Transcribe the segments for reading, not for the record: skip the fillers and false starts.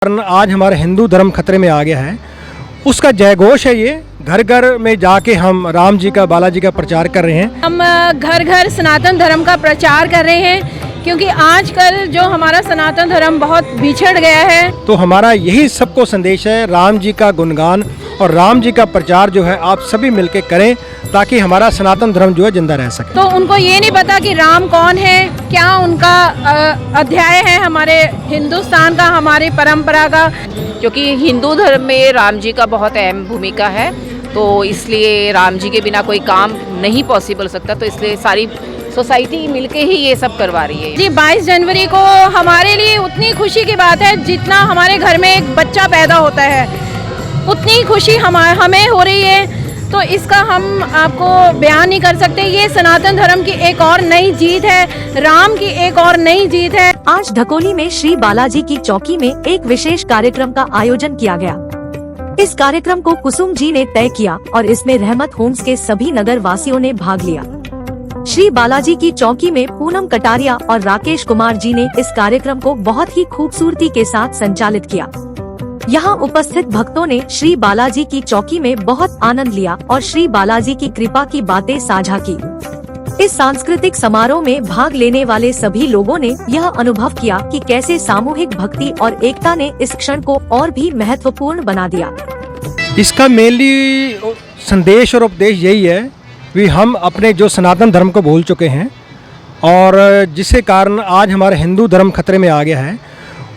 आज हमारा हिंदू धर्म खतरे में आ गया है, उसका जयघोष है। ये घर घर में जाके हम राम जी का, बालाजी का प्रचार कर रहे हैं। हम घर घर सनातन धर्म का प्रचार कर रहे हैं, क्योंकि आजकल जो हमारा सनातन धर्म बहुत बिछड़ गया है। तो हमारा यही सबको संदेश है, राम जी का गुणगान और राम जी का प्रचार जो है आप सभी मिलके करें, ताकि हमारा सनातन धर्म जो है जिंदा रह सके। तो उनको ये नहीं पता कि राम कौन है, क्या उनका अध्याय है हमारे हिंदुस्तान का, हमारी परंपरा का। क्योंकि हिंदू धर्म में राम जी का बहुत अहम भूमिका है, तो इसलिए राम जी के बिना कोई काम नहीं पॉसिबल सकता। तो इसलिए सारी सोसाइटी मिलके ही ये सब करवा रही है। जी 22 जनवरी को हमारे लिए उतनी खुशी की बात है, जितना हमारे घर में एक बच्चा पैदा होता है उतनी खुशी हमें हो रही है। तो इसका हम आपको बयान नहीं कर सकते। ये सनातन धर्म की एक और नई जीत है, राम की एक और नई जीत है। आज ढकोली में श्री बालाजी की चौकी में एक विशेष कार्यक्रम का आयोजन किया गया। इस कार्यक्रम को कुसुम जी ने तय किया और इसमें रहमत होम्स के सभी नगर वासियों ने भाग लिया। श्री बालाजी की चौकी में पूनम कटारिया और राकेश कुमार जी ने इस कार्यक्रम को बहुत ही खूबसूरती के साथ संचालित किया। यहाँ उपस्थित भक्तों ने श्री बालाजी की चौकी में बहुत आनंद लिया और श्री बालाजी की कृपा की बातें साझा की। इस सांस्कृतिक समारोह में भाग लेने वाले सभी लोगों ने यह अनुभव किया कि कैसे सामूहिक भक्ति और एकता ने इस क्षण को और भी महत्वपूर्ण बना दिया। इसका मेनली संदेश और उपदेश यही है कि हम अपने जो सनातन धर्म को भूल चुके हैं, और जिसके कारण आज हमारा हिंदू धर्म खतरे में आ गया है,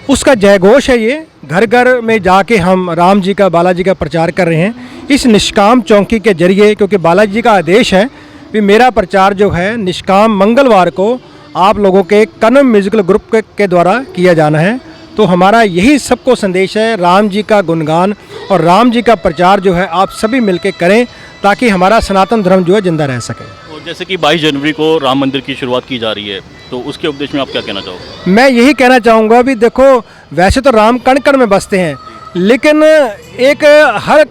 उसका जयघोष है। ये घर घर में जाके हम राम जी का, बालाजी का प्रचार कर रहे हैं इस निष्काम चौकी के जरिए, क्योंकि बालाजी का आदेश है कि मेरा प्रचार जो है निष्काम मंगलवार को आप लोगों के कनम म्यूजिकल ग्रुप के द्वारा किया जाना है। तो हमारा यही सबको संदेश है, राम जी का गुणगान और राम जी का प्रचार जो है आप सभी मिलके करें, ताकि हमारा सनातन धर्म जो है जिंदा रह सके। और जैसे कि 22 जनवरी को राम मंदिर की शुरुआत की जा रही है, तो उसके उपदेश में आप क्या कहना चाहोगे? मैं यही कहना चाहूँगा भी देखो, वैसे तो राम कण कण में बसते हैं, लेकिन एक हर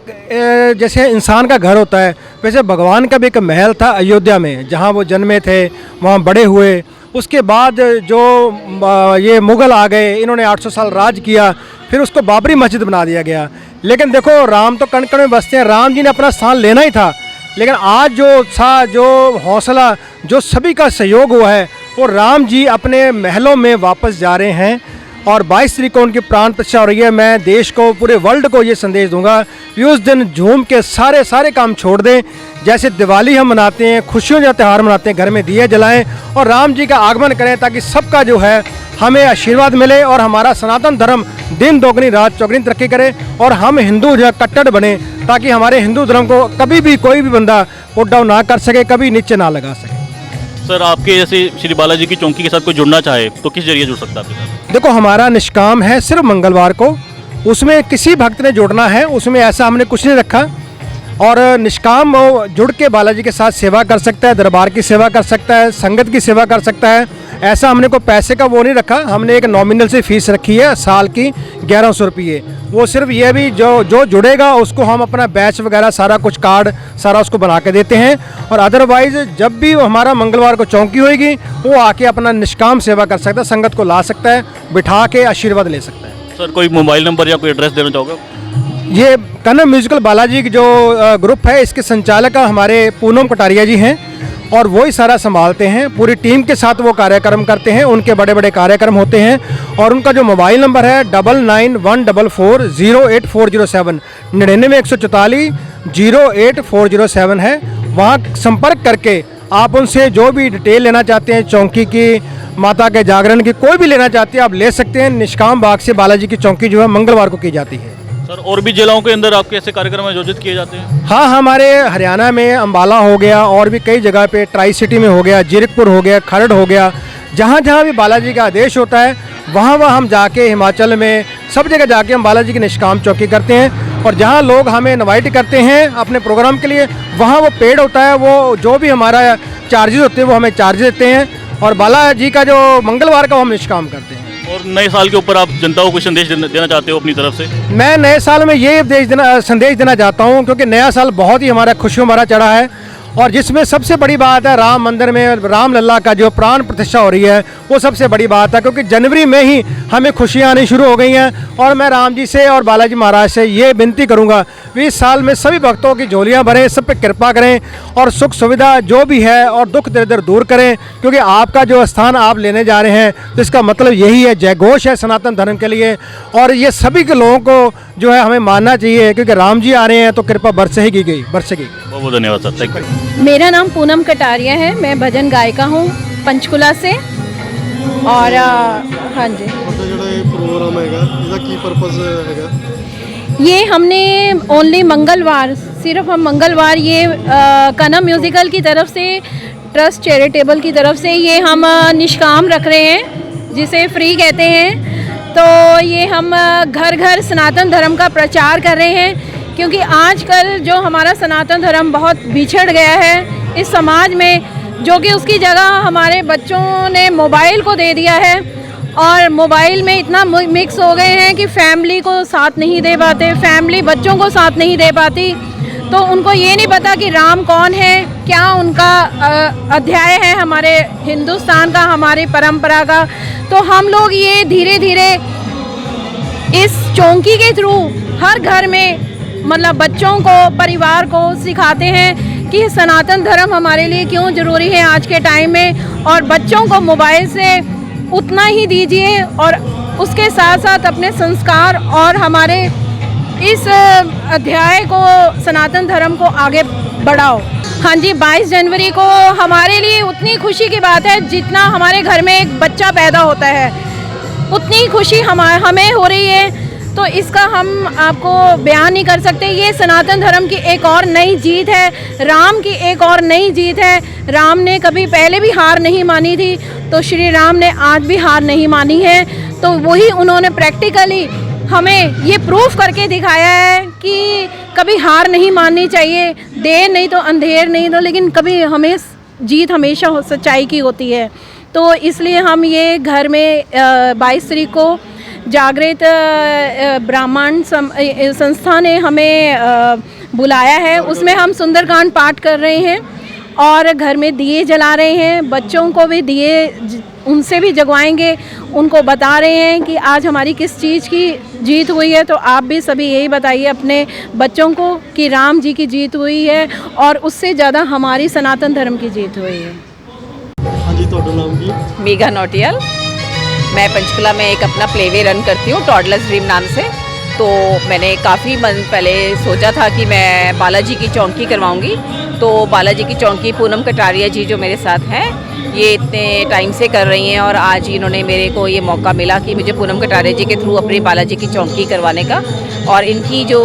जैसे इंसान का घर होता है, वैसे भगवान का भी एक महल था अयोध्या में, जहाँ वो जन्मे थे, वहाँ बड़े हुए। उसके बाद जो ये मुग़ल आ गए, इन्होंने 800 साल राज किया, फिर उसको बाबरी मस्जिद बना दिया गया। लेकिन देखो, राम तो कण कण में बसते हैं, राम जी ने अपना स्थान लेना ही था। लेकिन आज जो उत्साह, जो हौसला, जो सभी का सहयोग हुआ है, वो राम जी अपने महलों में वापस जा रहे हैं। और 22 तारीख को उनकी प्राण प्रतिष्ठा हो रही है। मैं देश को, पूरे वर्ल्ड को ये संदेश दूंगा कि उस दिन झूम के सारे काम छोड़ दें। जैसे दिवाली हम मनाते हैं, खुशियों का त्यौहार मनाते हैं, घर में दिए जलाएं और राम जी का आगमन करें, ताकि सबका जो है हमें आशीर्वाद मिले और हमारा सनातन धर्म दिन दोगुनी रात चौगुनी तरक्की करे, और हम हिंदू जो है कट्टर बने, ताकि हमारे हिंदू धर्म को कभी भी कोई भी बंदा पुट डाउन ना कर सके, कभी नीचे ना लगा सके। सर, आपके जैसे श्री बालाजी की चौकी के साथ कोई जुड़ना चाहे तो किस जरिए जुड़ सकता है आपके साथ? देखो, हमारा निष्काम है सिर्फ मंगलवार को, उसमें किसी भक्त ने जुड़ना है, उसमें ऐसा हमने कुछ नहीं रखा। और निष्काम वो जुड़ के बालाजी के साथ सेवा कर सकता है, दरबार की सेवा कर सकता है, संगत की सेवा कर सकता है। ऐसा हमने कोई पैसे का वो नहीं रखा, हमने एक नॉमिनल से फीस रखी है साल की 1100 रुपये। वो सिर्फ ये भी जो जुड़ेगा उसको हम अपना बैच वगैरह सारा कुछ कार्ड सारा उसको बना के देते हैं। और अदरवाइज़ जब भी हमारा मंगलवार को चौकी होएगी, वो आके अपना निष्काम सेवा कर सकता है, संगत को ला सकता है, बिठा के आशीर्वाद ले सकता है। सर, कोई मोबाइल नंबर या कोई एड्रेस देना चाहोगे? ये कनम म्यूजिकल बालाजी की जो ग्रुप है, इसके संचालक हमारे पूनम कटारिया जी हैं, और वही सारा संभालते हैं। पूरी टीम के साथ वो कार्यक्रम करते हैं, उनके बड़े बड़े कार्यक्रम होते हैं। और उनका जो मोबाइल नंबर है 9914408407 9914408407 है। वहाँ संपर्क करके आप उनसे जो भी डिटेल लेना चाहते हैं, चौकी की, माता के जागरण की, कोई भी लेना चाहते हैं आप ले सकते हैं। निष्काम बाग से बालाजी की चौकी जो है मंगलवार को की जाती है। सर, और भी जिलों के अंदर आपके ऐसे कार्यक्रम आयोजित किए जाते हैं? हाँ, हमारे हरियाणा में अम्बाला हो गया, और भी कई जगह पे, ट्राई सिटी में हो गया, जीरकपुर हो गया, खरड़ हो गया। जहाँ जहाँ भी बालाजी का आदेश होता है, वहाँ हम जाके, हिमाचल में सब जगह जाके हम बालाजी की निष्काम चौकी करते हैं। और जहाँ लोग हमें इनवाइट करते हैं अपने प्रोग्राम के लिए, वहाँ वो पेड होता है, वो जो भी हमारा चार्जेस होते हैं वो हमें चार्जेस देते हैं। और बालाजी का जो मंगलवार का हम निष्काम करते हैं। और नए साल के ऊपर आप जनता को कुछ संदेश देना चाहते हो अपनी तरफ से? मैं नए साल में ये संदेश देना चाहता हूँ, क्योंकि नया साल बहुत ही हमारा खुशियों भरा चढ़ा है, और जिसमें सबसे बड़ी बात है राम मंदिर में राम लल्ला का जो प्राण प्रतिष्ठा हो रही है वो सबसे बड़ी बात है, क्योंकि जनवरी में ही हमें खुशियाँ आनी शुरू हो गई हैं। और मैं राम जी से और बालाजी महाराज से ये विनती करूँगा कि इस साल में सभी भक्तों की झोलियाँ भरें, सब पे कृपा करें और सुख सुविधा जो भी है और दुख दर्द दूर करें, क्योंकि आपका जो स्थान आप लेने जा रहे हैं तो इसका मतलब यही है, जय घोष है सनातन धर्म के लिए। और ये सभी के लोगों को जो है हमें मानना चाहिए, क्योंकि राम जी आ रहे हैं तो कृपा बरसेगी। बहुत बहुत धन्यवाद सर, थैंक यू। मेरा नाम पूनम कटारिया है, मैं भजन गायिका हूँ पंचकुला से। और हाँ जी, ਜਿਹੜਾ ਇਹ ਪ੍ਰੋਗਰਾਮ ਹੈਗਾ ਇਹਦਾ ਕੀ ਪਰਪਸ ਹੈਗਾ? ये हमने ओनली मंगलवार, सिर्फ हम मंगलवार ये कनम म्यूज़िकल की तरफ से, ट्रस्ट चैरिटेबल की तरफ से ये हम निष्काम रख रहे हैं, जिसे फ्री कहते हैं। तो ये हम घर घर सनातन धर्म का प्रचार कर रहे हैं, क्योंकि आजकल जो हमारा सनातन धर्म बहुत बिछड़ गया है इस समाज में, जो कि उसकी जगह हमारे बच्चों ने मोबाइल को दे दिया है। और मोबाइल में इतना मिक्स हो गए हैं कि फैमिली को साथ नहीं दे पाते, फैमिली बच्चों को साथ नहीं दे पाती। तो उनको ये नहीं पता कि राम कौन है, क्या उनका अध्याय है हमारे हिंदुस्तान का, हमारी परंपरा का। तो हम लोग ये धीरे धीरे इस चौकी के थ्रू हर घर में मतलब बच्चों को, परिवार को सिखाते हैं कि सनातन धर्म हमारे लिए क्यों ज़रूरी है आज के टाइम में। और बच्चों को मोबाइल से उतना ही दीजिए और उसके साथ साथ अपने संस्कार और हमारे इस अध्याय को, सनातन धर्म को आगे बढ़ाओ। हाँ जी, 22 जनवरी को हमारे लिए उतनी खुशी की बात है जितना हमारे घर में एक बच्चा पैदा होता है, उतनी खुशी हमें हो रही है। तो इसका हम आपको बयान नहीं कर सकते। ये सनातन धर्म की एक और नई जीत है, राम की एक और नई जीत है। राम ने कभी पहले भी हार नहीं मानी थी, तो श्री राम ने आज भी हार नहीं मानी है। तो वही उन्होंने प्रैक्टिकली हमें ये प्रूफ करके दिखाया है कि कभी हार नहीं माननी चाहिए, देर नहीं तो अंधेर नहीं तो, लेकिन कभी हमें जीत हमेशा सच्चाई की होती है। तो इसलिए हम ये घर में 22 तारीख को जागृत ब्राह्मण संस्था ने हमें बुलाया है, उसमें हम सुंदरकांड पाठ कर रहे हैं और घर में दिए जला रहे हैं। बच्चों को भी दिए उनसे भी जगवाएंगे, उनको बता रहे हैं कि आज हमारी किस चीज़ की जीत हुई है। तो आप भी सभी यही बताइए अपने बच्चों को कि राम जी की जीत हुई है और उससे ज़्यादा हमारी सनातन धर्म की जीत हुई है। हाँ जी, ਤੁਹਾਡਾ ਨਾਮ ਕੀ? मेघा नौटियाल। मैं पंचकुला में एक अपना प्लेवे रन करती हूँ टॉडलर्स ड्रीम नाम से। तो मैंने काफ़ी मन पहले सोचा था कि मैं बालाजी की चौकी करवाऊँगी। तो बालाजी की चौकी पूनम कटारिया जी जो मेरे साथ हैं, ये इतने टाइम से कर रही हैं और आज इन्होंने मेरे को ये मौका मिला कि मुझे पूनम कटारिया जी के थ्रू अपनी बालाजी की चौकी करवाने का। और इनकी जो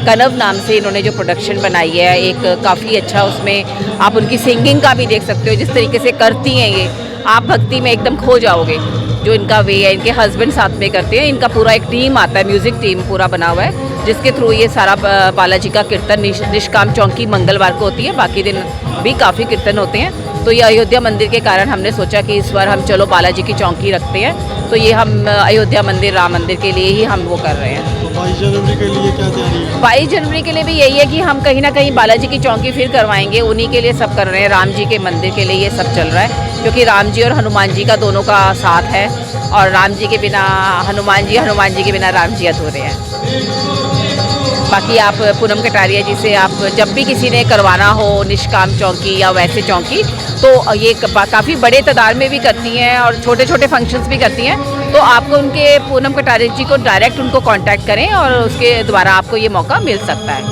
कनव नाम से इन्होंने जो प्रोडक्शन बनाई है, एक काफ़ी अच्छा, उसमें आप उनकी सिंगिंग का भी देख सकते हो, जिस तरीके से करती हैं ये, आप भक्ति में एकदम खो जाओगे। जो इनका वे है, इनके हस्बैंड साथ में करते हैं, इनका पूरा एक टीम आता है, म्यूज़िक टीम पूरा बना हुआ है, जिसके थ्रू ये सारा बालाजी का कीर्तन निष्काम चौकी मंगलवार को होती है, बाकी दिन भी काफ़ी कीर्तन होते हैं। तो ये अयोध्या मंदिर के कारण हमने सोचा कि इस बार हम चलो बालाजी की चौकी रखते हैं। तो ये हम अयोध्या मंदिर, राम मंदिर के लिए ही हम वो कर रहे हैं। तो 22 जनवरी के लिए क्या तैयारी है? 22 जनवरी के लिए भी यही है कि हम कहीं ना कहीं बालाजी की चौकी फिर करवाएंगे, उन्हीं के लिए सब कर रहे हैं। राम जी के मंदिर के लिए ये सब चल रहा है, क्योंकि राम जी और हनुमान जी का दोनों का साथ है, और राम जी के बिना हनुमान जी के बिना राम जी अधूरे हैं। बाकी आप पूनम कटारिया जी से आप जब भी किसी ने करवाना हो निष्काम चौकी या वैसे चौकी, तो ये काफ़ी बड़े तादाद में भी करती हैं और छोटे छोटे फंक्शंस भी करती हैं। तो आपको उनके पूनम कटारिया जी को डायरेक्ट उनको कांटेक्ट करें और उसके द्वारा आपको ये मौका मिल सकता है।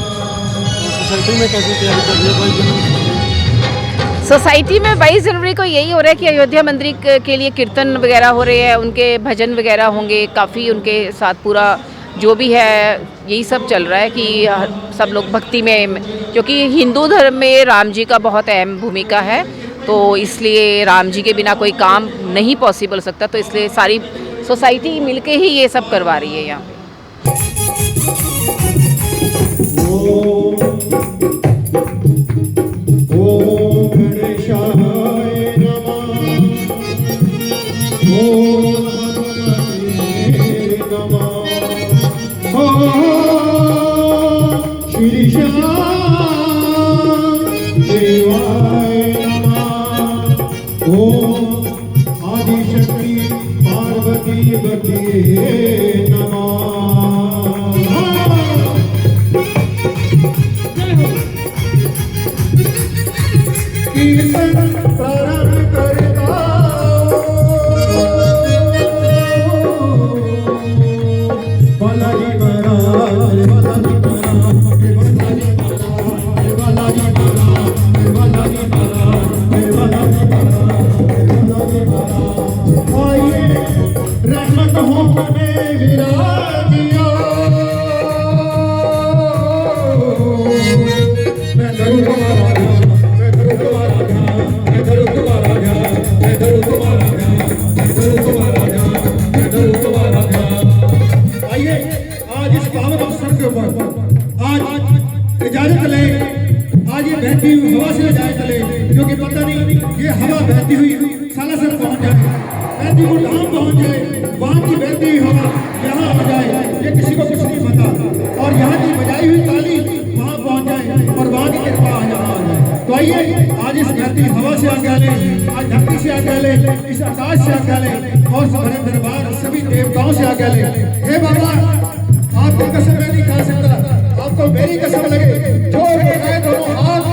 सोसाइटी में कैसी तैयारी कर रही है 22 जनवरी? सोसाइटी में 22 जनवरी को यही हो रहा है कि अयोध्या मंदिर के लिए कीर्तन वगैरह हो रहे हैं, उनके भजन वगैरह होंगे, काफ़ी उनके साथ पूरा जो भी है यही सब चल रहा है कि सब लोग भक्ति में, क्योंकि हिंदू धर्म में राम जी का बहुत अहम भूमिका है। तो इसलिए राम जी के बिना कोई काम नहीं पॉसिबल सकता, तो इसलिए सारी सोसाइटी मिलके ही ये सब करवा रही है यहाँ पे। श्री श्याम देवाय नमः। ओम आदिशक्ति पार्वती पतये नमः। कीर्तन प्रारंभ करता बालाजी महाराज, बालाजी महाराज, बालाजी महाराज, बालाजी महाराज, बालाजी महाराज, बालाजी महाराज। आइए रहमत हो में विराजिया। मैं करूँ तुम्हारा ध्यान, मैं करूँ तुम्हारा ध्यान, मैं करूँ तुम्हारा ध्यान, मैं करूँ तुम्हारा ध्यान, मैं करूँ तुम्हारा ध्यान, मैं करूँ तुम्हारा ध्यान। आइए आज इस पावन अवसर के ऊपर आज इजाजत ले, आज ये बहती हुई हवा से इजाजत ले, क्योंकि पता नहीं ये हवा बहती हुई सालासर पहुंच जाए, बहती हुई धाम पहुंच जाए, वहां की बहती हुई हवा यहाँ आ जाए, ये किसी को कुछ नहीं पता। और यहाँ की बजाई हुई ताली वहां पहुंच जाए और वहां की कृपा यहाँ आ जाए। तो आइए आज इस बहती हवा से आज्ञा ले, आज धरती से आज्ञा ले, इस आकाश से आज्ञा ले और सारे दरबार सभी देवताओं से आज्ञा ले। हे बाबा, आपकी कसम मैं नहीं खा सकता, आपको मेरी कसम लगे, जो लगाए दोनों हाथ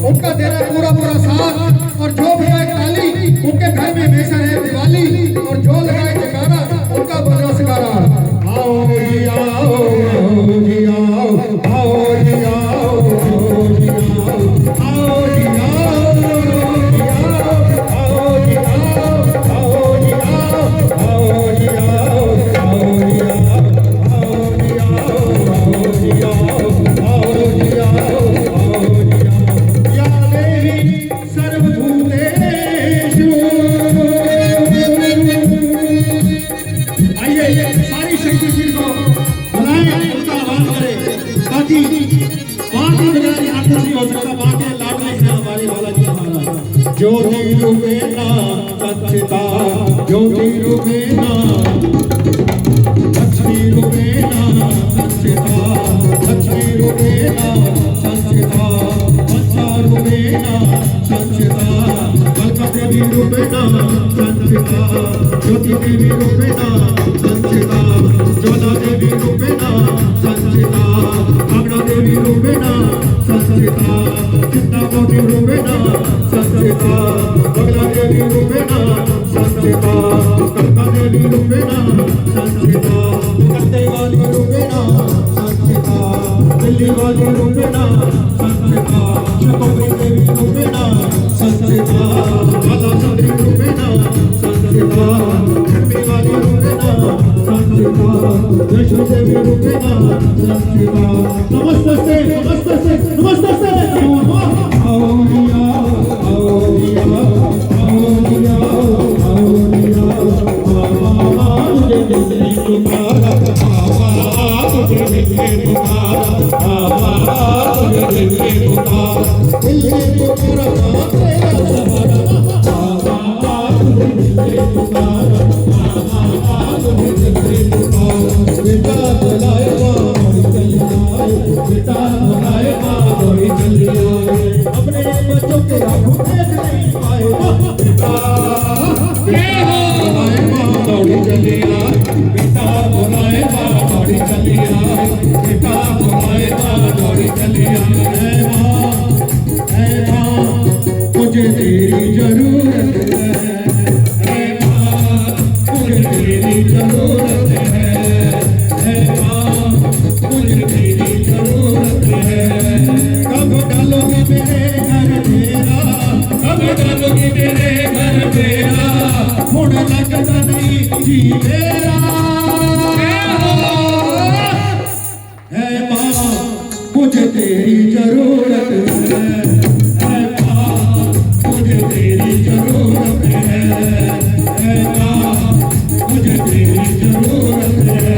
उनका देना पूरा पूरा साथ, और जो बजाए ताली उनके घर में हमेशा रहे दिवाली, और जो लगाए जयकारा उनका बजा सकारा। आओ जी आओ, आओ जी आओ, आओ जी आओ, आओ जी आओ, आओ जी आओ, आओ जी आओ, आओ जी आओ, आओ जी आओ, आओ जी आओ, ज्योति रूपेणा सच्चिदा, ज्योति रूपेणा लक्ष्मी रूपेणा सच्चिदा, लक्ष्मी रूपेणा सच्चिदा, पंचा रूपेणा सच्चिदा, कल्पदेवी रूपेणा सच्चिदा, ज्योति देवी रूपेणा सच्चिदा, ज्वाला देवी रूपेणा सच्चिदा, कामना देवी रूपेणा सच्चिदा, चित्तामोटी रूपेणा सच्चिदा, बगला देवी रूपेणा सच्चिदा, कल्पा देवी रूपेणा सच्चिदा, कत्ते वाली रूपेणा सच्चिदा, दिल्ली वाली रूपेणा सच्चिदा, शकोरी देवी रूपेणा सच्चिदा, माता चंद्री रूपेणा सच्चिदा, खंडी वाली रूपेणा सच्चिदा, वैष्णो देवी रूपेणा सच्चिदा। नमस्ते नमस्ते नमस्ते। आओ जिया, आओ जिया, आओ जिया, आओ जिया, बाबा तुझे दिल तुम्हारा, बाबा तुझे दिल तुम्हारा, बाबा तुझे दिल तुम्हारा, दिल तुम्हारा तेरा सहारा, बाबा तुझे दिल तुम्हारा, बाबा तुझे दिल तुम्हारा। बेटा बुलाए बाबा चली आए, बेटा बुलाए बाबा चली आए, अपने बच्चों के आंखों देख नहीं पाए, बेटा बुलाए बाबा चली आए, बेटा बुलाए बाबा चली आए, बेटा बुलाए बाबा चली आए। ऐ माँ मुझे तेरी जरूरत है, माँ मुझे तेरी जरूरत है, माँ मुझे तेरी जरूरत है। कब डालोगे मेरे घर मेरा, कब डालोगे मेरे घर मेरा, होने लगता नहीं जी मेरा। है माँ मुझे तेरी जरूरत है, माँ मुझे तेरी जरूरत है, माँ मुझे तेरी जरूरत है।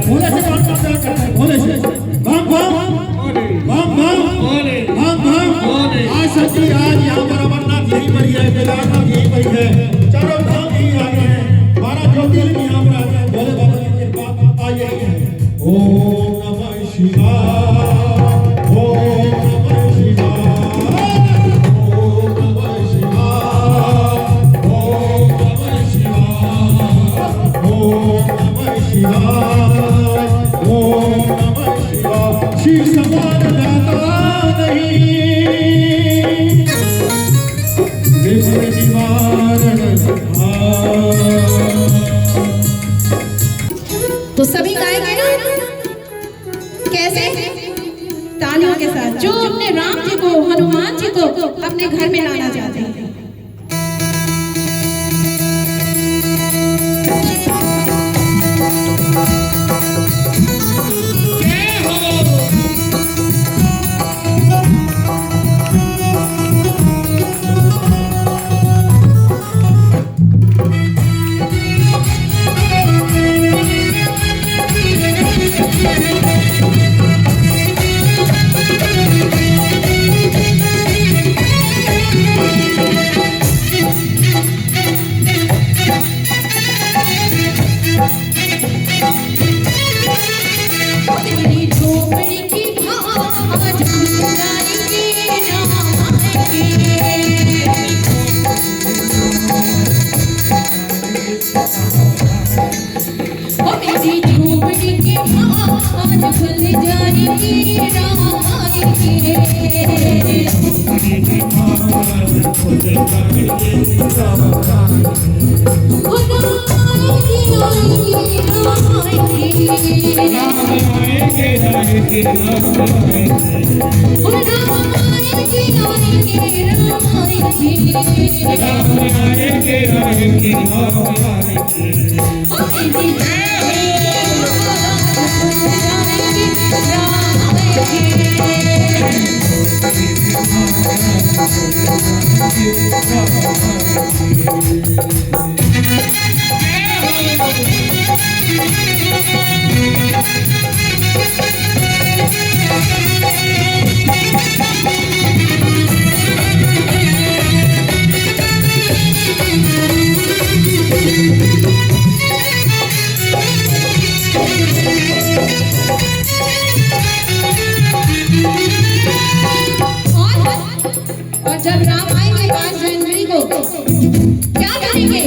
भोले से बात करते हैं, भोले से भाग भाग भाग भाग भाग भाग। आज सच्ची आज यहाँ पर अमरनाथ यहीं पर ही है, केदारनाथ यहीं पर ही है, चारों धाम यहीं आ गए हैं, 12 ज्योतिर्लिंग यहाँ पर आ गए हैं। भोले बाबा की कृपा आई है। ओम नमः शिवाय, ओम नमः शिवाय, ओम शीश सवार जाता नहीं विघ्न निवारण तो सभी गाएंगे ना? कैसे? तालियों के साथ। जो अपने राम जी को, हनुमान जी को अपने घर में लाना चाहते हैं। और जब राम आएंगे 5 जनवरी को क्या करेंगे?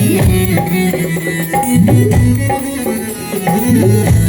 Yeah. Thank you.